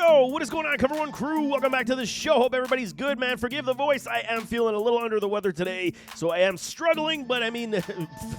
Yo, what is going on, Cover One crew? Welcome back to the show. Hope everybody's good, man. Forgive the voice. I am feeling a little under the weather today, so I am struggling, but I mean,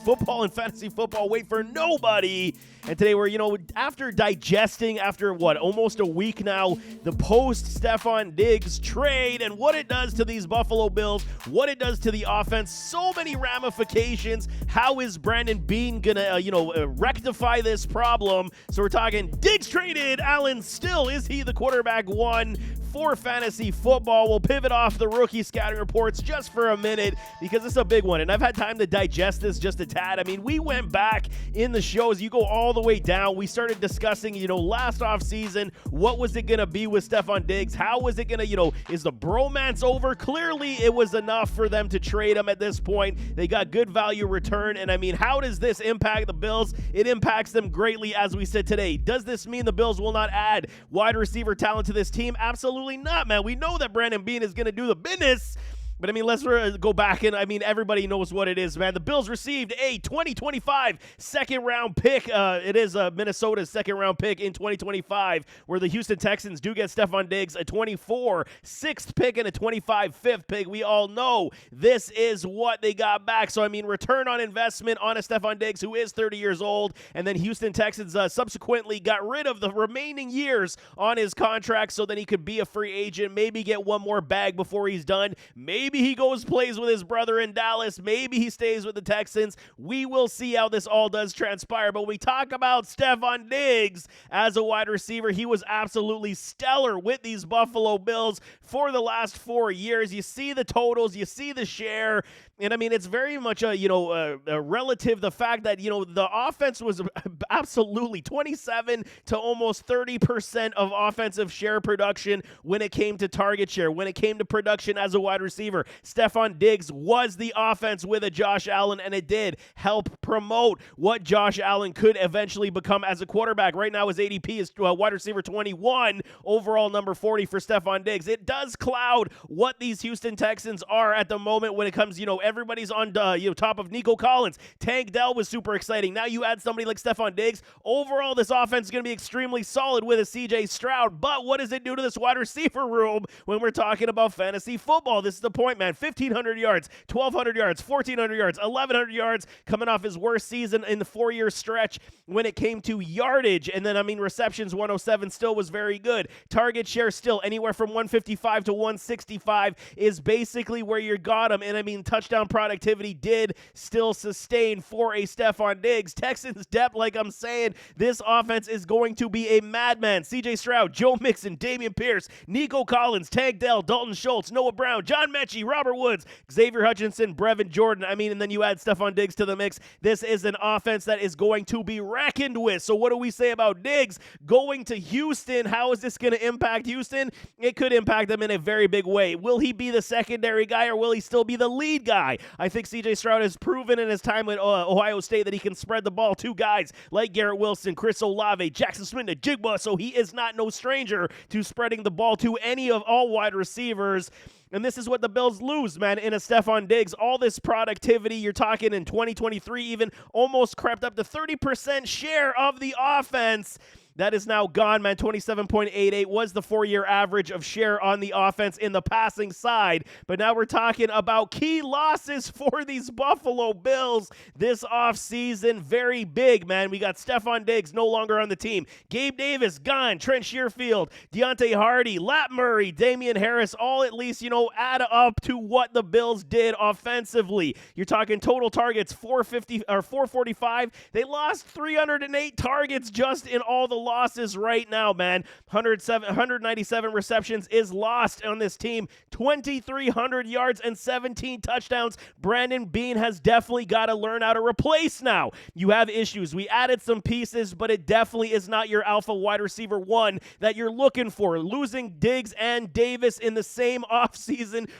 football and fantasy football wait for nobody. And today we're, after digesting, almost a week now, the post-Stefon Diggs trade and what it does to these Buffalo Bills, what it does to the offense, so many ramifications. How is Brandon Beane going to, rectify this problem? So we're talking Diggs traded, Allen still, is he the quarterback one for fantasy football? We'll pivot off the rookie scouting reports just for a minute because it's a big one, and I've had time to digest this just a tad. I mean, we went back in the shows. You go all the way down. We started discussing, last offseason, what was it going to be with Stefon Diggs? How was it going to, is the bromance over? Clearly, it was enough for them to trade him at this point. They got good value return, and I mean, how does this impact the Bills? It impacts them greatly as we said today. Does this mean the Bills will not add wide receiver talent to this team? Absolutely not, man. We know that Brandon Beane is going to do the business. But, I mean, let's go back, and, I mean, everybody knows what it is, man. The Bills received a 2025 second-round pick. It is Minnesota's second-round pick in 2025, where the Houston Texans do get Stefon Diggs, a 24 sixth pick and a 25 fifth pick. We all know this is what they got back. So, I mean, return on investment on a Stefon Diggs, who is 30 years old, and then Houston Texans subsequently got rid of the remaining years on his contract so that he could be a free agent, maybe get one more bag before he's done. Maybe he goes plays with his brother in Dallas. Maybe he stays with the Texans. We will see how this all does transpire. But when we talk about Stefon Diggs as a wide receiver, he was absolutely stellar with these Buffalo Bills for the last 4 years. You see the totals, you see the share. And, I mean, it's very much a relative, the fact that, the offense was absolutely 27 to almost 30% of offensive share production when it came to target share, when it came to production as a wide receiver. Stefon Diggs was the offense with a Josh Allen, and it did help promote what Josh Allen could eventually become as a quarterback. Right now his ADP is wide receiver 21, overall number 40 for Stefon Diggs. It does cloud what these Houston Texans are at the moment when it comes, everybody's on top of Nico Collins. Tank Dell was super exciting. Now you add somebody like Stefon Diggs. Overall, this offense is going to be extremely solid with a CJ Stroud. But what does it do to this wide receiver room when we're talking about fantasy football? This is the point, man. 1,500 yards, 1,200 yards, 1,400 yards, 1,100 yards, coming off his worst season in the 4-year stretch when it came to yardage. And then, I mean, receptions 107 still was very good. Target share still anywhere from 155 to 165 is basically where you got him. And, I mean, touchdown productivity did still sustain for a Stefon Diggs. Texans depth, like I'm saying, this offense is going to be a madman. CJ Stroud, Joe Mixon, Dameon Pierce, Nico Collins, Tank Dell, Dalton Schultz, Noah Brown, John Mechie, Robert Woods, Xavier Hutchinson, Brevin Jordan. I mean, and then you add Stefon Diggs to the mix. This is an offense that is going to be reckoned with. So what do we say about Diggs going to Houston? How is this going to impact Houston? It could impact them in a very big way. Will he be the secondary guy, or will he still be the lead guy? I think CJ Stroud has proven in his time at Ohio State that he can spread the ball to guys like Garrett Wilson, Chris Olave, Jackson Smith-Njigba, so he is not no stranger to spreading the ball to any of all wide receivers. And this is what the Bills lose, man, in a Stefon Diggs. All this productivity, you're talking in 2023, even almost crept up to 30% share of the offense. That is now gone, man. 27.88 was the 4-year average of share on the offense in the passing side. But now we're talking about key losses for these Buffalo Bills this offseason. Very big, man. We got Stefon Diggs no longer on the team. Gabe Davis gone. Trent Sherfield, Deontay Hardy, Lat Murray, Damian Harris, all at least, add up to what the Bills did offensively. You're talking total targets 450 or 445. They lost 308 targets just in all the losses right now, man. 197 receptions is lost on this team. 2,300 yards and 17 touchdowns. Brandon Beane has definitely got to learn how to replace now. You have issues. We added some pieces, but it definitely is not your alpha wide receiver one that you're looking for. Losing Diggs and Davis in the same offseason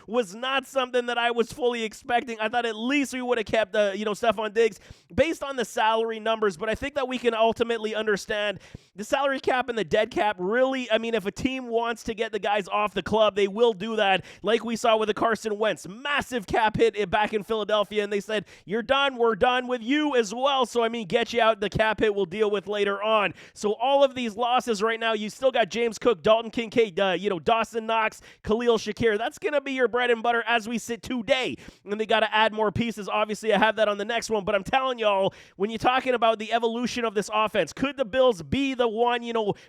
was not something that I was fully expecting. I thought at least we would have kept Stefon Diggs based on the salary numbers, but I think that we can ultimately understand the salary cap and the dead cap really, I mean, if a team wants to get the guys off the club, they will do that, like we saw with the Carson Wentz. Massive cap hit back in Philadelphia, and they said, you're done, we're done with you as well. So, I mean, get you out, the cap hit we'll deal with later on. So all of these losses right now, you still got James Cook, Dalton Kincaid, Dawson Knox, Khalil Shakir. That's going to be your bread and butter as we sit today. And they got to add more pieces. Obviously, I have that on the next one, but I'm telling y'all, when you're talking about the evolution of this offense, could the Bills be the one,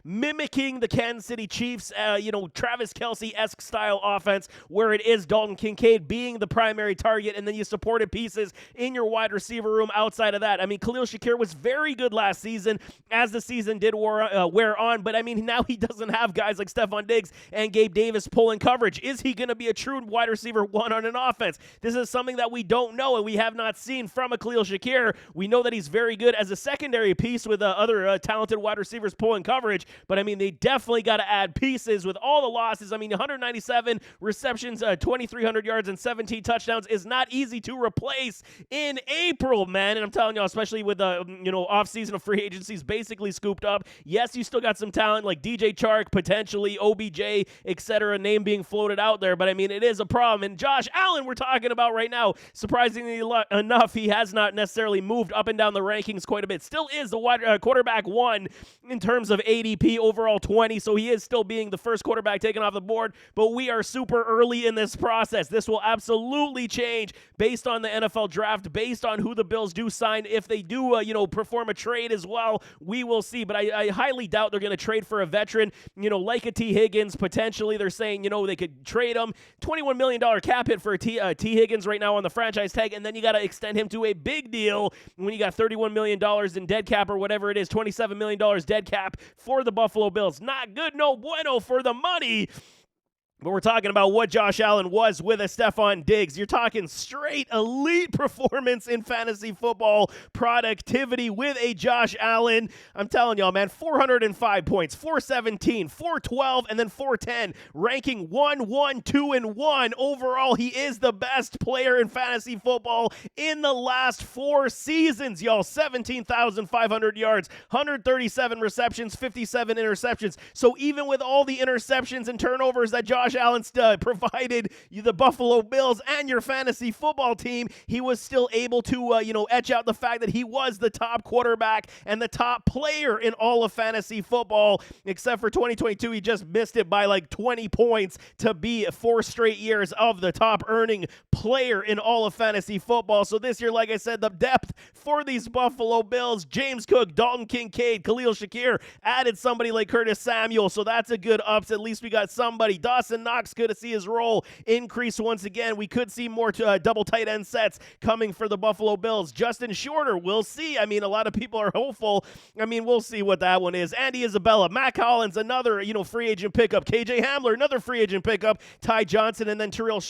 mimicking the Kansas City Chiefs, Travis Kelce-esque style offense, where it is Dalton Kincaid being the primary target, and then you supported pieces in your wide receiver room outside of that. I mean, Khalil Shakir was very good last season as the season did wear on, but I mean, now he doesn't have guys like Stefon Diggs and Gabe Davis pulling coverage. Is he going to be a true wide receiver one on an offense? This is something that we don't know and we have not seen from a Khalil Shakir. We know that he's very good as a secondary piece with other talented wide receivers pulling coverage, but I mean, they definitely got to add pieces with all the losses. I mean, 197 receptions, 2,300 yards, and 17 touchdowns is not easy to replace in April, man. And I'm telling you, especially with the offseason of free agencies basically scooped up. Yes, you still got some talent like DJ Chark, potentially OBJ, etc. Name being floated out there, but I mean, it is a problem. And Josh Allen, we're talking about right now, surprisingly enough, he has not necessarily moved up and down the rankings quite a bit. Still is the quarterback one in terms of ADP, overall 20, so he is still being the first quarterback taken off the board, but we are super early in this process. This will absolutely change based on the NFL draft, based on who the Bills do sign. If they do, perform a trade as well, we will see, but I highly doubt they're going to trade for a veteran, like a T. Higgins. Potentially, they're saying, they could trade him. $21 million cap hit for T. Higgins right now on the franchise tag, and then you got to extend him to a big deal when you got $31 million in dead cap or whatever it is, $27 million dead cap for the Buffalo Bills. Not good, no bueno for the money. But we're talking about what Josh Allen was with a Stefon Diggs. You're talking straight elite performance in fantasy football productivity with a Josh Allen. I'm telling y'all, man, 405 points, 417, 412, and then 410, ranking 1, 1, 2, and 1. Overall, he is the best player in fantasy football in the last 4 seasons, y'all. 17,500 yards, 137 receptions, 57 interceptions. So even with all the interceptions and turnovers that Josh Allen provided you, the Buffalo Bills, and your fantasy football team, he was still able to, etch out the fact that he was the top quarterback and the top player in all of fantasy football. Except for 2022, he just missed it by like 20 points to be 4 straight years of the top earning player in all of fantasy football. So this year, like I said, the depth for these Buffalo Bills, James Cook, Dalton Kincaid, Khalil Shakir, added somebody like Curtis Samuel, so that's a good ups. At least we got somebody. Dawson Knox, good to see his role increase once again. We could see more double tight end sets coming for the Buffalo Bills. Justin Shorter, we'll see. I mean, a lot of people are hopeful. I mean, we'll see what that one is. Andy Isabella, Matt Collins, another, free agent pickup. KJ Hamler, another free agent pickup. Ty Johnson, and then Terrell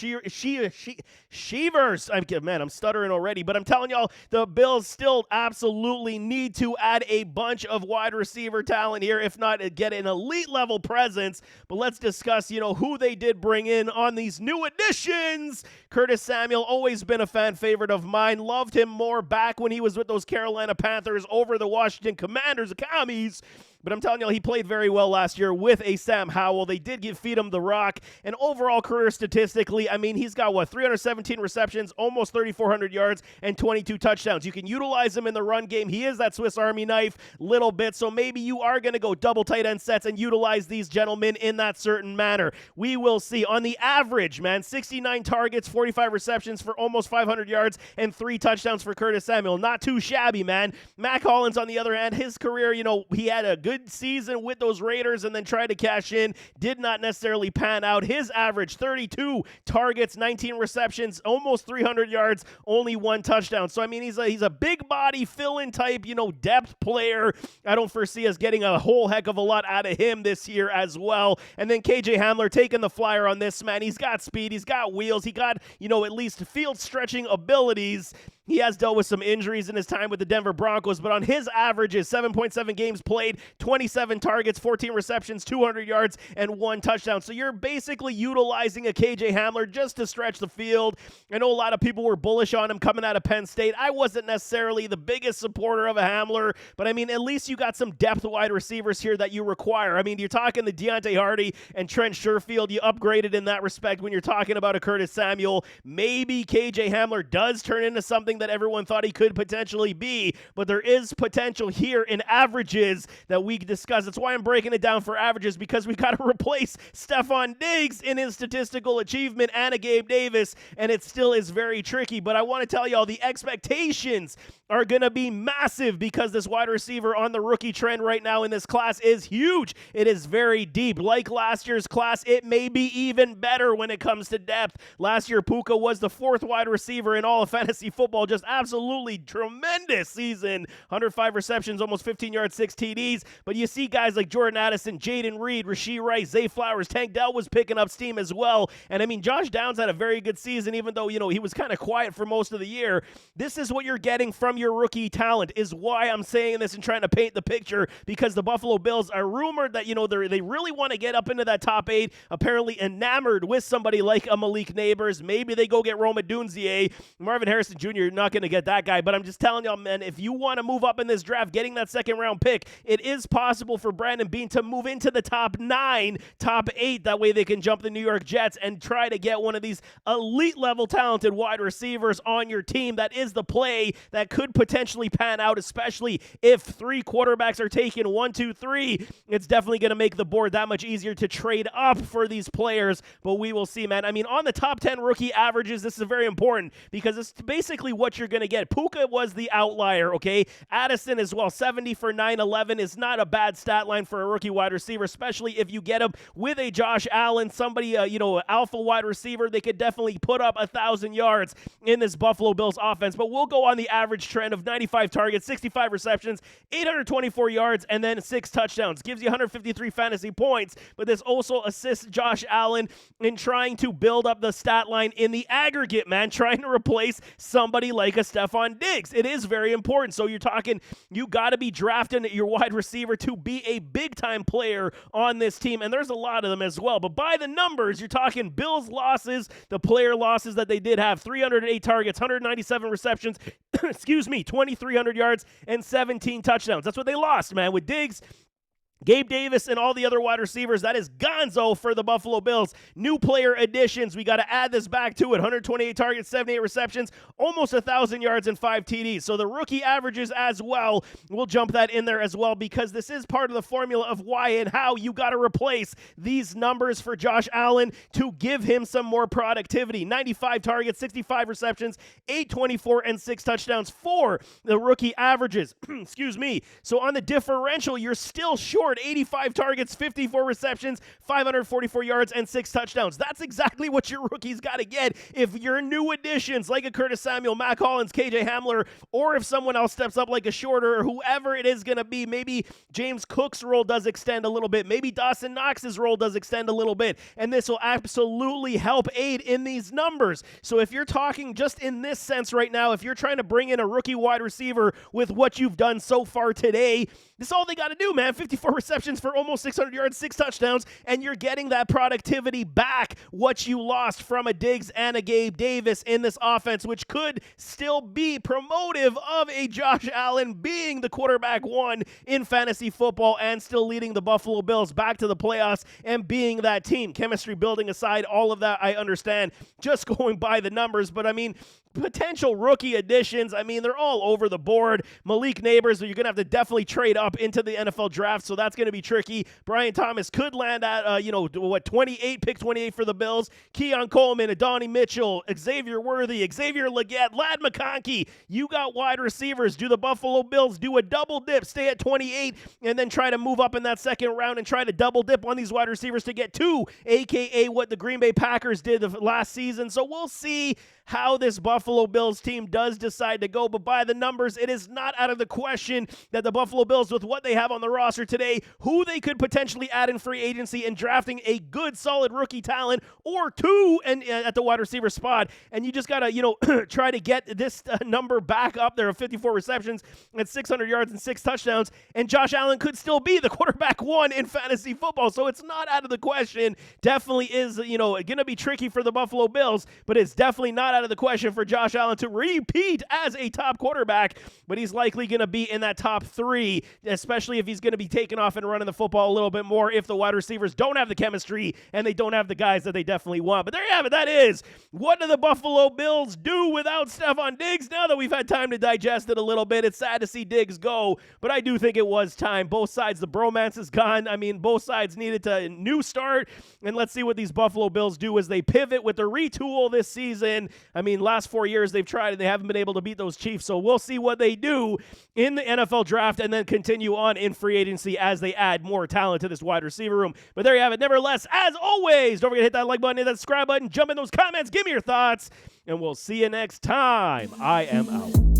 Shevers. I'm stuttering already, but I'm telling y'all, the Bills still absolutely need to add a bunch of wide receiver talent here, if not get an elite level presence. But let's discuss, who they did bring in on these new additions. Curtis Samuel, always been a fan favorite of mine. Loved him more back when he was with those Carolina Panthers over the Washington Commanders, the Commies. But I'm telling you, he played very well last year with a Sam Howell. They did feed him the rock. And overall career statistically, I mean, he's got, 317 receptions, almost 3,400 yards, and 22 touchdowns. You can utilize him in the run game. He is that Swiss Army knife little bit. So maybe you are going to go double tight end sets and utilize these gentlemen in that certain manner. We will see. On the average, man, 69 targets, 45 receptions for almost 500 yards, and 3 touchdowns for Curtis Samuel. Not too shabby, man. Matt Collins, on the other hand, his career, he had a good season with those Raiders and then tried to cash in. Did not necessarily pan out. His average, 32 targets, 19 receptions, almost 300 yards, only 1 touchdown. So, I mean, he's a big body, fill-in type, depth player. I don't foresee us getting a whole heck of a lot out of him this year as well. And then KJ Hamler taking the flyer on this, man. He's got speed. He's got wheels. He got, at least field stretching abilities. He has dealt with some injuries in his time with the Denver Broncos, but on his averages, 7.7 games played, 27 targets, 14 receptions, 200 yards, and 1 touchdown. So you're basically utilizing a KJ Hamler just to stretch the field. I know a lot of people were bullish on him coming out of Penn State. I wasn't necessarily the biggest supporter of a Hamler, but I mean, at least you got some depth wide receivers here that you require. I mean, you're talking the Deontay Hardy and Trent Sherfield. You upgraded in that respect when you're talking about a Curtis Samuel. Maybe KJ Hamler does turn into something that everyone thought he could potentially be, but there is potential here in averages that we discussed. That's why I'm breaking it down for averages, because we got to replace Stefon Diggs in his statistical achievement and a Gabe Davis, and it still is very tricky. But I want to tell y'all the expectations are going to be massive because this wide receiver on the rookie trend right now in this class is huge. It is very deep. Like last year's class, it may be even better when it comes to depth. Last year, Puka was the 4th wide receiver in all of fantasy football. Just absolutely tremendous season. 105 receptions, almost 15 yards, 6 TDs. But you see guys like Jordan Addison, Jaden Reed, Rashee Rice, Zay Flowers, Tank Dell was picking up steam as well. And I mean, Josh Downs had a very good season, even though, he was kind of quiet for most of the year. This is what you're getting from your rookie talent, is why I'm saying this and trying to paint the picture, because the Buffalo Bills are rumored that, they really want to get up into that top 8, apparently enamored with somebody like a Malik Neighbors. Maybe they go get Roma Dunzier. Marvin Harrison Jr., you're not going to get that guy, but I'm just telling y'all, man, if you want to move up in this draft, getting that 2nd round pick, it is possible for Brandon Beane to move into the top 9, top 8. That way they can jump the New York Jets and try to get one of these elite level talented wide receivers on your team. That is the play that could potentially pan out, especially if 3 quarterbacks are taken 1, 2, 3. It's definitely going to make the board that much easier to trade up for these players, but we will see, man. I mean, on the top 10 rookie averages, this is very important because it's basically what you're going to get. Puka was the outlier, okay? Addison as well, 70 for 911 is not a bad stat line for a rookie wide receiver, especially if you get him with a Josh Allen, somebody, alpha wide receiver. They could definitely put up 1,000 yards in this Buffalo Bills offense, but we'll go on the average trend of 95 targets, 65 receptions, 824 yards, and then 6 touchdowns. Gives you 153 fantasy points, but this also assists Josh Allen in trying to build up the stat line in the aggregate, man, trying to replace somebody like a Stefon Diggs. It is very important. So you're talking, you got to be drafting your wide receiver to be a big-time player on this team, and there's a lot of them as well. But by the numbers, you're talking Bills losses, the player losses that they did have, 308 targets, 197 receptions, 2,300 yards, and 17 touchdowns. That's what they lost, man, with Diggs, Gabe Davis, and all the other wide receivers. That is gonzo for the Buffalo Bills. New player additions. We got to add this back to it. 128 targets, 78 receptions, almost 1,000 yards, and 5 TDs. So the rookie averages as well, we'll jump that in there as well, because this is part of the formula of why and how you got to replace these numbers for Josh Allen to give him some more productivity. 95 targets, 65 receptions, 824, and 6 touchdowns for the rookie averages. So on the differential, you're still short. 85 targets, 54 receptions, 544 yards, and 6 touchdowns. That's exactly what your rookies got to get. If your new additions like a Curtis Samuel, Mac Hollins, KJ Hamler, or if someone else steps up like a Shorter or whoever it is going to be, maybe James Cook's role does extend a little bit. Maybe Dawson Knox's role does extend a little bit. And this will absolutely help aid in these numbers. So if you're talking just in this sense right now, if you're trying to bring in a rookie wide receiver with what you've done so far today, this is all they got to do, man. 54 receptions for almost 600 yards, 6 touchdowns, and you're getting that productivity back, what you lost from a Diggs and a Gabe Davis in this offense, which could still be promotive of a Josh Allen being the quarterback 1 in fantasy football and still leading the Buffalo Bills back to the playoffs and being that team. Chemistry building aside, all of that I understand, just going by the numbers, but I mean, potential rookie additions, I mean, they're all over the board. Malik Neighbors, you're going to have to definitely trade up into the NFL draft, so that's going to be tricky. Brian Thomas could land at, 28, pick 28 for the Bills. Keon Coleman, Adonai Mitchell, Xavier Worthy, Xavier Legette, Ladd McConkey. You got wide receivers. Do the Buffalo Bills do a double dip, stay at 28, and then try to move up in that 2nd round and try to double dip on these wide receivers to get 2, a.k.a. what the Green Bay Packers did the last season? So we'll see how this Buffalo Buffalo Bills team does decide to go. But by the numbers, it is not out of the question that the Buffalo Bills, with what they have on the roster today, who they could potentially add in free agency and drafting a good, solid rookie talent or two and at the wide receiver spot. And you just got to, try to get this number back up there of 54 receptions and 600 yards and 6 touchdowns. And Josh Allen could still be the quarterback one in fantasy football. So it's not out of the question. Definitely is, going to be tricky for the Buffalo Bills, but it's definitely not out of the question for Josh Allen to repeat as a top quarterback. But he's likely going to be in that top 3, especially if he's going to be taking off and running the football a little bit more if the wide receivers don't have the chemistry and they don't have the guys that they definitely want. But there you have it. That is, what do the Buffalo Bills do without Stefon Diggs? Now that we've had time to digest it a little bit, it's sad to see Diggs go, but I do think it was time. Both sides, the bromance is gone. I mean, both sides needed a new start, and let's see what these Buffalo Bills do as they pivot with the retool this season. I mean, last 4 years they've tried and they haven't been able to beat those Chiefs, so we'll see what they do in the NFL draft and then continue on in free agency as they add more talent to this wide receiver room. But there you have it. Nevertheless, as always, don't forget to hit that like button, hit that subscribe button, jump in those comments, give me your thoughts, and we'll see you next time. I am out.